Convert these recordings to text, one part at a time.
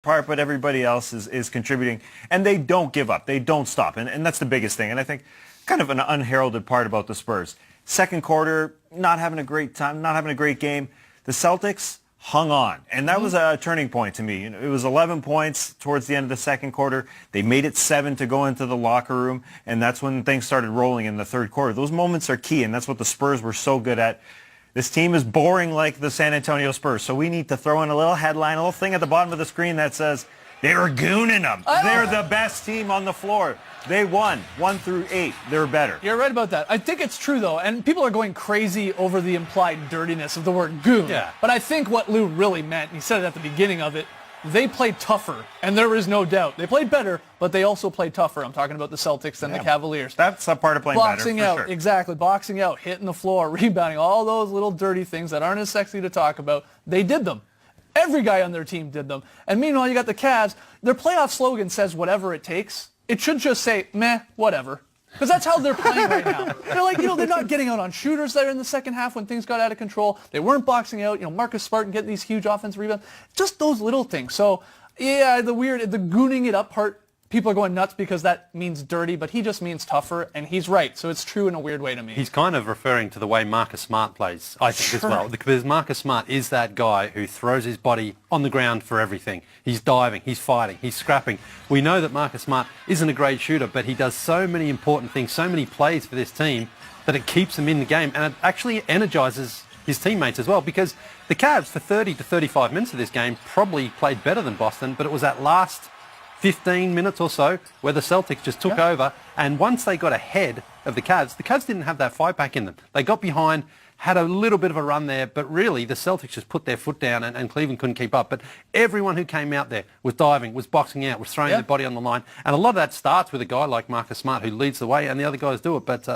part, but everybody else is contributing, and they don't give up. They don't stop, and that's the biggest thing. And I think kind of an unheralded part about the Spurs. Second quarter, not having a great time, not having a great game. The Celtics hung on, and that was a turning point to me. It was 11 points towards the end of the second quarter. They made it 7 to go into the locker room, and that's when things started rolling in the third quarter. Those moments are key, and that's what the Spurs were so good at. This team is boring like the San Antonio Spurs, so we need to throw in a little headline, a little thing at the bottom of the screen that says, they were gooning them. They're the best team on the floor. They won 1 through 8. They're better. You're right about that. I think it's true, though, and people are going crazy over the implied dirtiness of the word goon. Yeah. But I think what Lou really meant, and he said it at the beginning of it, they played tougher, and there is no doubt. They played better, but they also played tougher. I'm talking about the Celtics and the Cavaliers. That's a part of playing boxing better, out, for sure. exactly. Boxing out, hitting the floor, rebounding, all those little dirty things that aren't as sexy to talk about. They did them. Every guy on their team did them. And meanwhile, you got the Cavs. Their playoff slogan says whatever it takes. It should just say, meh, whatever. Because that's how they're playing right now. They're like, they're not getting out on shooters there in the second half when things got out of control. They weren't boxing out. Marcus Smart getting these huge offensive rebounds. Just those little things. So, yeah, the gooning it up part, people are going nuts because that means dirty, but he just means tougher, and he's right. So it's true in a weird way to me. He's kind of referring to the way Marcus Smart plays, I think, as well. Because Marcus Smart is that guy who throws his body on the ground for everything. He's diving, he's fighting, he's scrapping. We know that Marcus Smart isn't a great shooter, but he does so many important things, so many plays for this team that it keeps them in the game, and it actually energizes his teammates as well, because the Cavs, for 30 to 35 minutes of this game, probably played better than Boston, but it was that last 15 minutes or so where the Celtics just took over, and once they got ahead of the Cavs didn't have that fight back in them. They got behind, had a little bit of a run there, but really the Celtics just put their foot down, and Cleveland couldn't keep up. But everyone who came out there was diving, was boxing out, was throwing their body on the line, and a lot of that starts with a guy like Marcus Smart who leads the way, and the other guys do it. But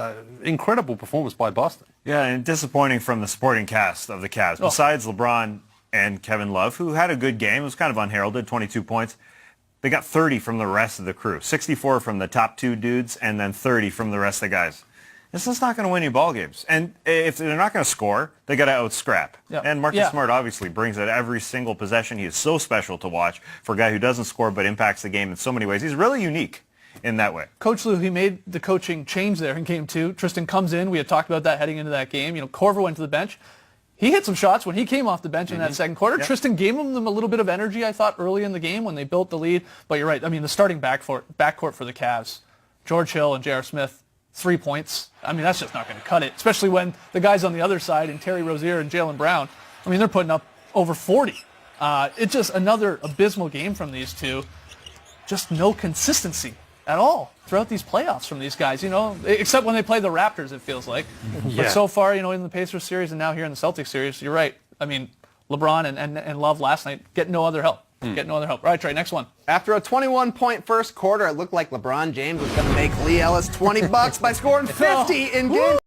incredible performance by Boston. Yeah, and disappointing from the supporting cast of the Cavs. Besides LeBron and Kevin Love, who had a good game, it was kind of unheralded, 22 points. They got 30 from the rest of the crew, 64 from the top 2 dudes, and then 30 from the rest of the guys. This is not going to win you ball games. And if they're not going to score, they got to out-scrap. And Marcus Smart obviously brings it every single possession. He is so special to watch for a guy who doesn't score but impacts the game in so many ways. He's really unique in that way. Coach Lou, he made the coaching change there in Game 2. Tristan comes in. We had talked about that heading into that game. Corver went to the bench. He hit some shots when he came off the bench in that second quarter. Tristan gave them a little bit of energy, I thought, early in the game when they built the lead. But you're right. I mean, the starting backcourt for the Cavs, George Hill and J.R. Smith, 3 points. I mean, that's just not going to cut it, especially when the guys on the other side, and Terry Rozier and Jaylen Brown, I mean, they're putting up over 40. It's just another abysmal game from these two. Just no consistency at all throughout these playoffs from these guys, except when they play the Raptors, it feels like. But so far, in the Pacers series and now here in the Celtics series, you're right. I mean, LeBron and Love last night get no other help. Get no other help. All right, Trey, next one. After a 21-point first quarter, it looked like LeBron James was going to make Lee Ellis $20 by scoring 50 in game